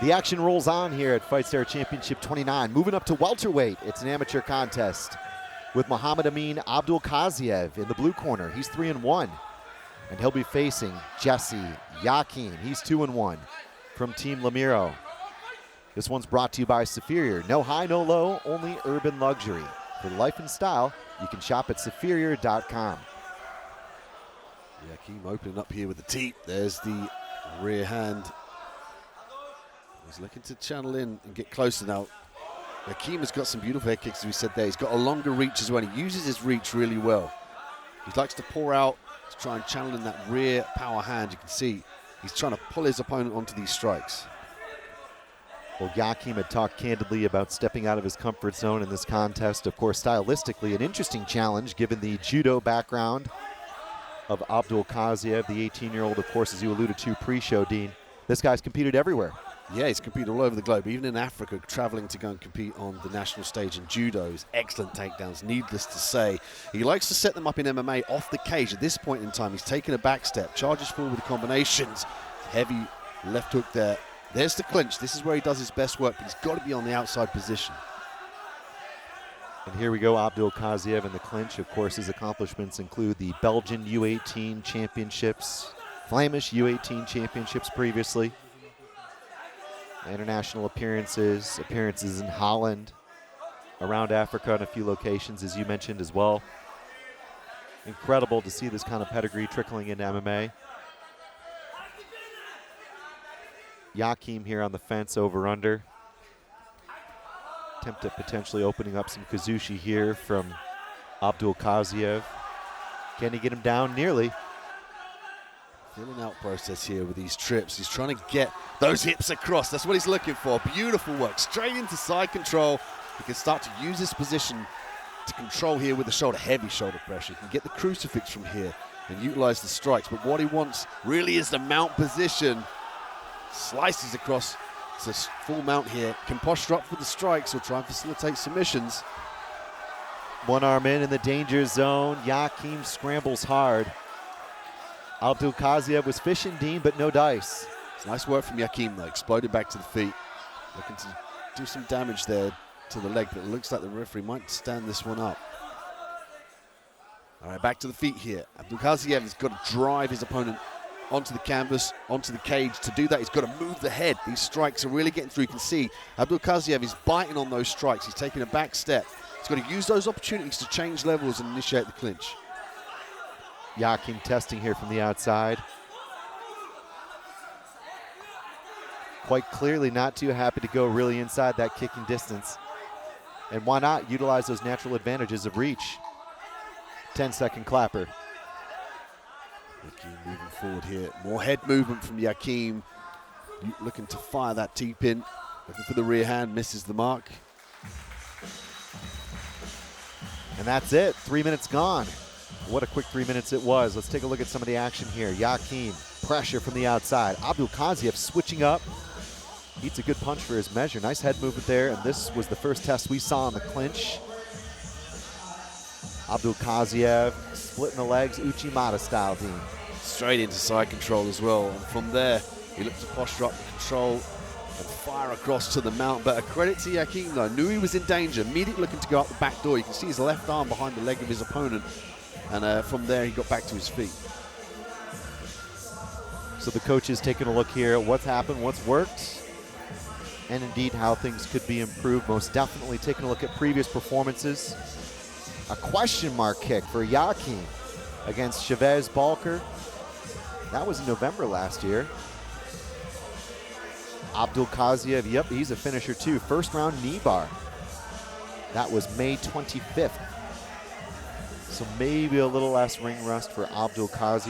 The action rolls on here at FightStar Championship 29. Moving up to welterweight, it's an amateur contest with Muhammad Amin Abdulkhaz in the blue corner. He's 3-1, and he'll be facing Jesse Joaquim. He's 2-1 from Team Lamiro. This one's brought to you by Superior. No high, no low, only urban luxury. For life and style, you can shop at superior.com. Joaquim opening up here with the teep. There's the rear hand. He's looking to channel in and get closer now. Joaquim has got some beautiful head kicks, as we said there. He's got a longer reach as well. He uses his reach really well. He likes to pour out to try and channel in that rear power hand. You can see he's trying to pull his opponent onto these strikes. Well, Joaquim had talked candidly about stepping out of his comfort zone in this contest. Of course, stylistically, an interesting challenge given the judo background of Abdulkhaz, the 18-year-old, of course, as you alluded to pre-show, Dean. This guy's competed everywhere. Yeah, he's competed all over the globe, even in Africa, traveling to go and compete on the national stage in judo. He's excellent takedowns, needless to say. He likes to set them up in MMA off the cage. At this point in time, he's taken a back step, charges forward with combinations. Heavy left hook there. There's the clinch. This is where he does his best work, but he's got to be on the outside position. And here we go, Abdulkhaz in the clinch. Of course, his accomplishments include the Belgian U18 championships, Flemish U18 championships previously, international appearances in Holland, around Africa in a few locations, as you mentioned as well. Incredible to see this kind of pedigree trickling into MMA. Joaquim here on the fence, over under. Attempt at potentially opening up some Kazushi here from Abdulkhaz. Can he get him down? Nearly. Feeling out process here with these trips. He's trying to get those hips across. That's what he's looking for. Beautiful work. Straight into side control. He can start to use this position to control here with the shoulder. Heavy shoulder pressure. He can get the crucifix from here and utilize the strikes. But what he wants really is the mount position. Slices across. It's a full mount here. Can posture up for the strikes or try and facilitate submissions. One arm in the danger zone. Joaquim scrambles hard. Abdulkhaz was fishing, Dean, but no dice. It's nice work from Joaquim, though. Exploded back to the feet. Looking to do some damage there to the leg, but it looks like the referee might stand this one up. All right, back to the feet here. Abdulkhaz has got to drive his opponent onto the canvas, onto the cage. To do that, he's got to move the head. These strikes are really getting through. You can see Abdulkhaz is biting on those strikes. He's taking a back step. He's got to use those opportunities to change levels and initiate the clinch. Joaquim testing here from the outside. Quite clearly not too happy to go really inside that kicking distance. And why not utilize those natural advantages of reach? 10-second clapper. Joaquim moving forward here. More head movement from Joaquim. Looking to fire that T-pin. Looking for the rear hand, misses the mark. And that's it, 3 minutes gone. What a quick 3 minutes it was. Let's take a look at some of the action here. Joaquim, pressure from the outside. Abdulkhaz switching up. Eats a good punch for his measure. Nice head movement there, and this was the first test we saw in the clinch. Abdulkhaz splitting the legs, Uchimata style, Dean. Straight into side control as well. And from there, he looked to posture up, control, and fire across to the mount. But a credit to Joaquim, though. Knew he was in danger. Immediately looking to go out the back door. You can see his left arm behind the leg of his opponent. And from there, he got back to his feet. So the coach is taking a look here at what's happened, what's worked, and indeed how things could be improved. Most definitely taking a look at previous performances. A question mark kick for Joaquim against Chavez Balker. That was in November last year. Abdulkhaz, yep, he's a finisher too. First round knee bar. That was May 25th. So maybe a little less ring rust for Abdulkhaz,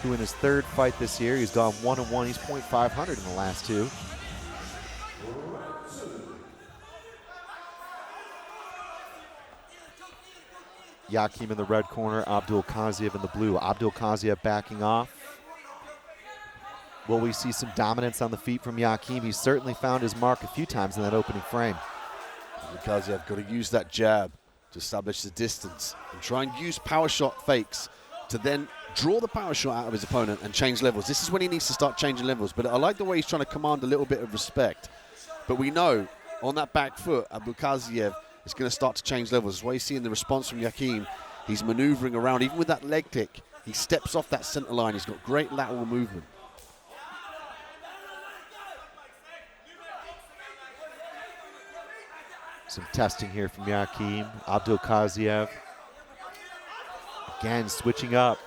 who in his third fight this year, he's gone 1-1. He's .500 in the last two. Joaquim in the red corner, Abdulkhaz in the blue. Abdulkhaz backing off. Will we see some dominance on the feet from Joaquim? He's certainly found his mark a few times in that opening frame. Abdulkhaz got to use that jab. to establish the distance and try and use power shot fakes to then draw the power shot out of his opponent and change levels. This is when he needs to start changing levels. But I like the way he's trying to command a little bit of respect. But we know on that back foot, Abdulkhaz is going to start to change levels. That's why you see in the response from Joaquim, he's maneuvering around. Even with that leg kick, he steps off that center line. He's got great lateral movement. Some testing here from Joaquim. Abdulkhaz again switching up.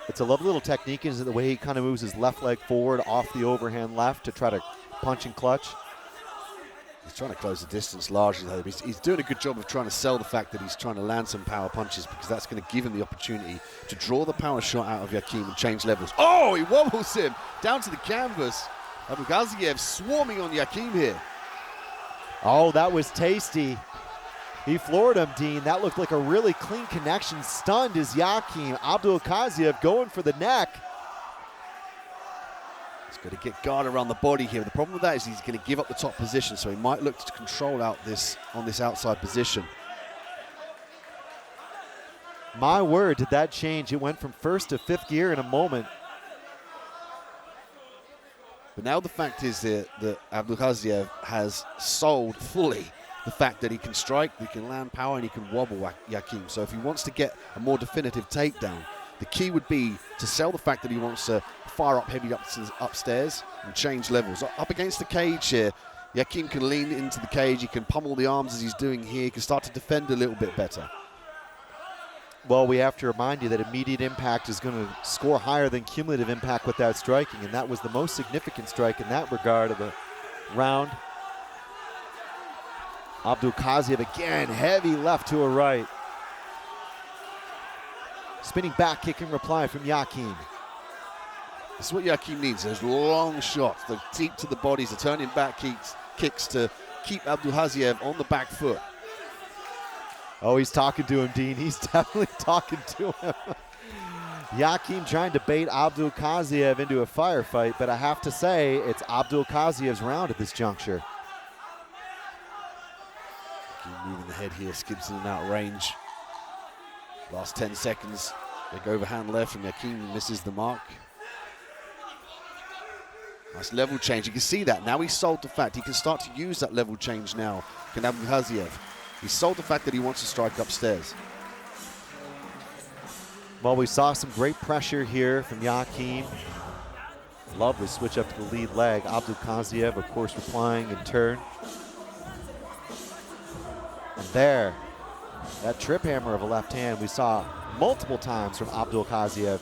It's a lovely little technique, isn't it? The way he kind of moves his left leg forward off the overhand left to try to punch and clutch. He's trying to close the distance largely, though. He's doing a good job of trying to sell the fact that he's trying to land some power punches, because that's going to give him the opportunity to draw the power shot out of Joaquim and change levels. Oh, he wobbles him down to the canvas. Abdulkhaz swarming on Joaquim here. Oh, that was tasty. He floored him, Dean. That looked like a really clean connection. Stunned is Joaquim. Abdulkhaz going for the neck. He's got to get guard around the body here. The problem with that is he's going to give up the top position, so he might look to control out this on this outside position. My word, did that change. It went from first to fifth gear in a moment. But now the fact is that Abdulkhaz has sold fully the fact that he can strike, he can land power, and he can wobble Joaquim. So if he wants to get a more definitive takedown, the key would be to sell the fact that he wants to fire up heavy upstairs and change levels. Up against the cage here, Joaquim can lean into the cage, he can pummel the arms as he's doing here, he can start to defend a little bit better. Well, we have to remind you that immediate impact is going to score higher than cumulative impact without striking, and that was the most significant strike in that regard of the round. Abdulkhaz again, heavy left to a right. Spinning back kick in reply from Joaquim. This is what Joaquim needs, those long shots, the deep to the bodies, the turning back kicks to keep Abdulkhaz on the back foot. Oh, he's talking to him, Dean. He's definitely talking to him. Joaquim trying to bait Abdulkhaz into a firefight, but I have to say it's Abdulkhaz's round at this juncture. Moving the head here, skips in and out of range. Last 10 seconds, big overhand left, and Joaquim misses the mark. Nice level change. You can see that. Now he's sold the fact he can start to use that level change now. Can Abdulkhaz. He's sold the fact that he wants to strike upstairs. Well, we saw some great pressure here from Joaquim. Lovely switch up to the lead leg. Abdulkhaz, of course, replying in turn. And there, that trip hammer of a left hand we saw multiple times from Abdulkhaz.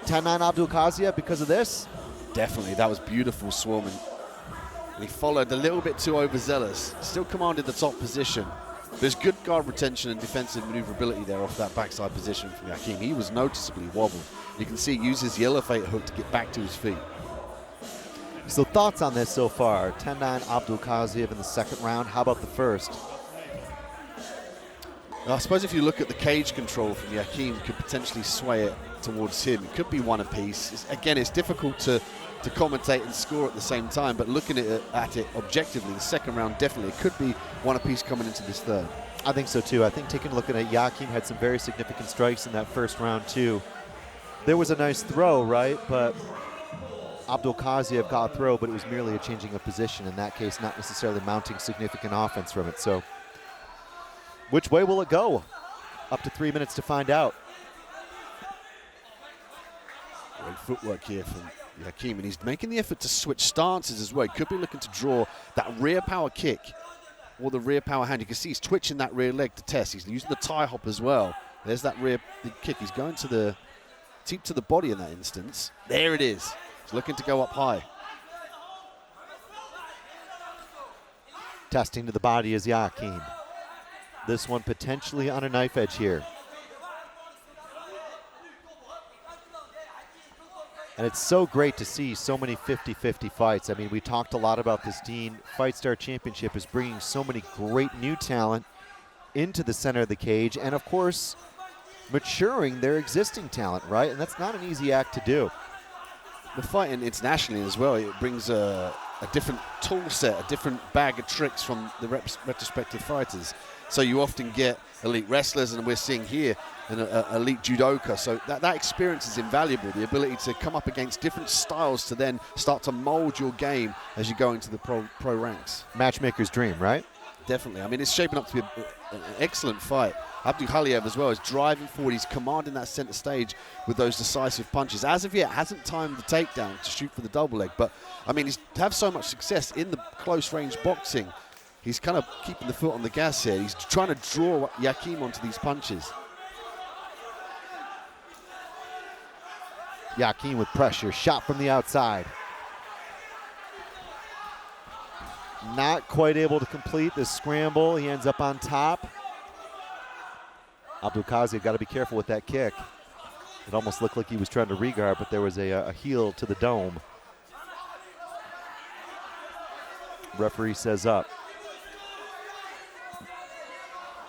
10-9 Abdulkhaz because of this? Definitely, that was beautiful swarming. And he followed a little bit too overzealous. Still commanded the top position. There's good guard retention and defensive maneuverability there off that backside position from Joaquim. He was noticeably wobbled. You can see he uses the elevator hook to get back to his feet. So thoughts on this so far? 10-9 Abdulkhaz in the second round. How about the first? I suppose if you look at the cage control from Joaquim, could potentially sway it towards him. It could be one apiece. Again, it's difficult to commentate and score at the same time, but looking at it objectively, the second round definitely it could be one apiece coming into this third. I think so too. I think taking a look at it, Joaquim had some very significant strikes in that first round too. There was a nice throw, right? But Abdulkhaz got a throw, but it was merely a changing of position. In that case, not necessarily mounting significant offense from it. So which way will it go? Up to 3 minutes to find out. Great footwork here from Joaquim, and he's making the effort to switch stances as well. He could be looking to draw that rear power kick or the rear power hand. You can see he's twitching that rear leg to test. He's using the tie hop as well. There's that rear kick. He's going to the deep to the body in that instance. There it is. He's looking to go up high. Testing to the body is Joaquim. This one potentially on a knife edge here. And it's so great to see so many 50-50 fights. I mean, we talked a lot about this, Dean. FightStar Championship is bringing so many great new talent into the center of the cage and, of course, maturing their existing talent, right? And that's not an easy act to do. The fighting internationally as well, it brings a a different tool set, a different bag of tricks from the retrospective fighters. So you often get elite wrestlers, and we're seeing here an elite judoka. So that experience is invaluable, the ability to come up against different styles to then start to mold your game as you go into the pro ranks. Matchmaker's dream, right? Definitely. I mean, it's shaping up to be an excellent fight. Abdulkhaz as well is driving forward. He's commanding that center stage with those decisive punches. As of yet, hasn't timed the takedown to shoot for the double leg. But, I mean, he's had so much success in the close-range boxing. He's kind of keeping the foot on the gas here. He's trying to draw Joaquim onto these punches. Joaquim with pressure, shot from the outside. Not quite able to complete this scramble. He ends up on top. Abdulkhaz got to be careful with that kick. It almost looked like he was trying to regard, but there was a heel to the dome. Referee says up.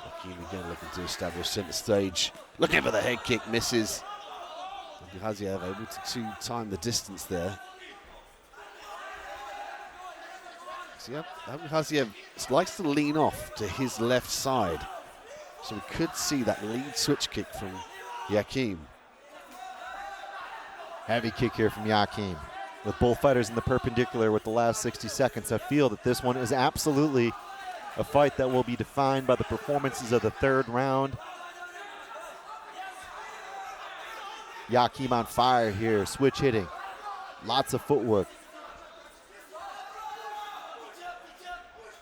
Joaquim again looking to establish center stage. Looking for the head kick, misses. Abdulkhaz able to time the distance there. See, Abdulkhaz likes to lean off to his left side. So we could see that lead switch kick from Joaquim. Heavy kick here from Joaquim. With both fighters in the perpendicular with the last 60 seconds, I feel that this one is absolutely a fight that will be defined by the performances of the third round. Joaquim on fire here, switch hitting. Lots of footwork.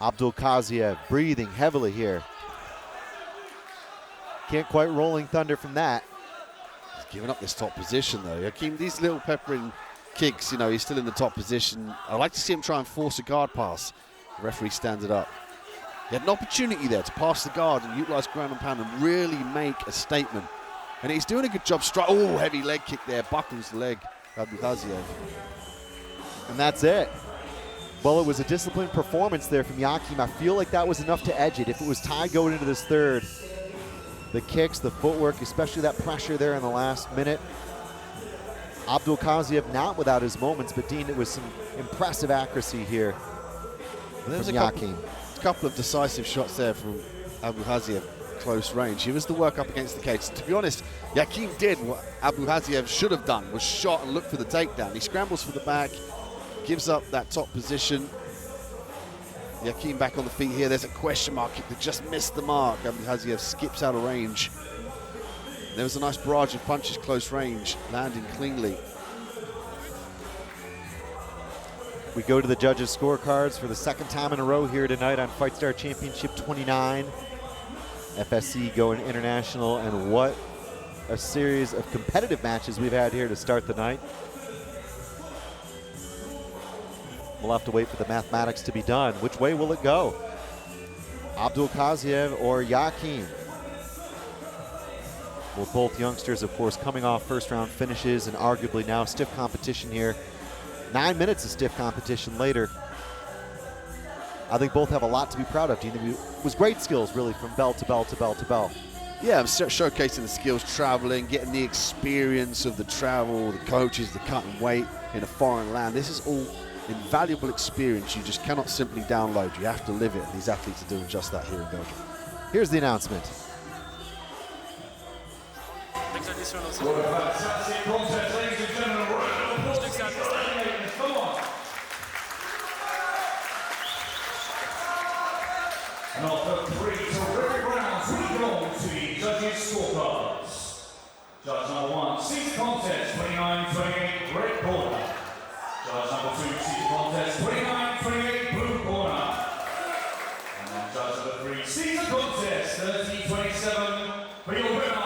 Abdulkhaz breathing heavily here. Can't quite rolling thunder from that. He's giving up this top position though. Joaquim, these little peppering kicks, you know, he's still in the top position. I'd like to see him try and force a guard pass. The referee stands it up. He had an opportunity there to pass the guard and utilize ground and pound and really make a statement. And he's doing a good job. Oh, heavy leg kick there. Buckles the leg, Abdulkhaz. And that's it. Well, it was a disciplined performance there from Joaquim. I feel like that was enough to edge it. If it was tied going into this third, the kicks, the footwork, especially that pressure there in the last minute. Abdulkhaz not without his moments, but Dean, it was some impressive accuracy here There's from Joaquim. A couple of decisive shots there from Abdulkhaz, close range. He was the work up against the cage. To be honest, Joaquim did what Abdulkhaz should have done, was shot and look for the takedown. He scrambles for the back, gives up that top position. Joaquim back on the feet here. There's a question mark kick that just missed the mark. Abdulkhaz skips out of range. There was a nice barrage of punches close range, landing cleanly. We go to the judges' scorecards for the second time in a row here tonight on FightStar Championship 29. FSC going international, and what a series of competitive matches we've had here to start the night. We'll have to wait for the mathematics to be done. Which way will it go? Abdulkhaz or Joaquim? Well, both youngsters, of course, coming off first-round finishes and arguably now stiff competition here. 9 minutes of stiff competition later. I think both have a lot to be proud of. It was great skills, really, from bell to bell to bell to bell. Yeah, I'm showcasing the skills, traveling, getting the experience of the travel, the coaches, the cutting weight in a foreign land. This is all invaluable experience you just cannot simply download. You have to live it, and these athletes are doing just that here in Belgium. Here's the announcement. And after 3 terrific rounds, we go to the judges' scorecards. Judge number 1, seat contest, 29-28, red corner. Judge number 2, seat contest, 29-28, blue corner. And then judge number 3, seat contest, 30-27, for your winner.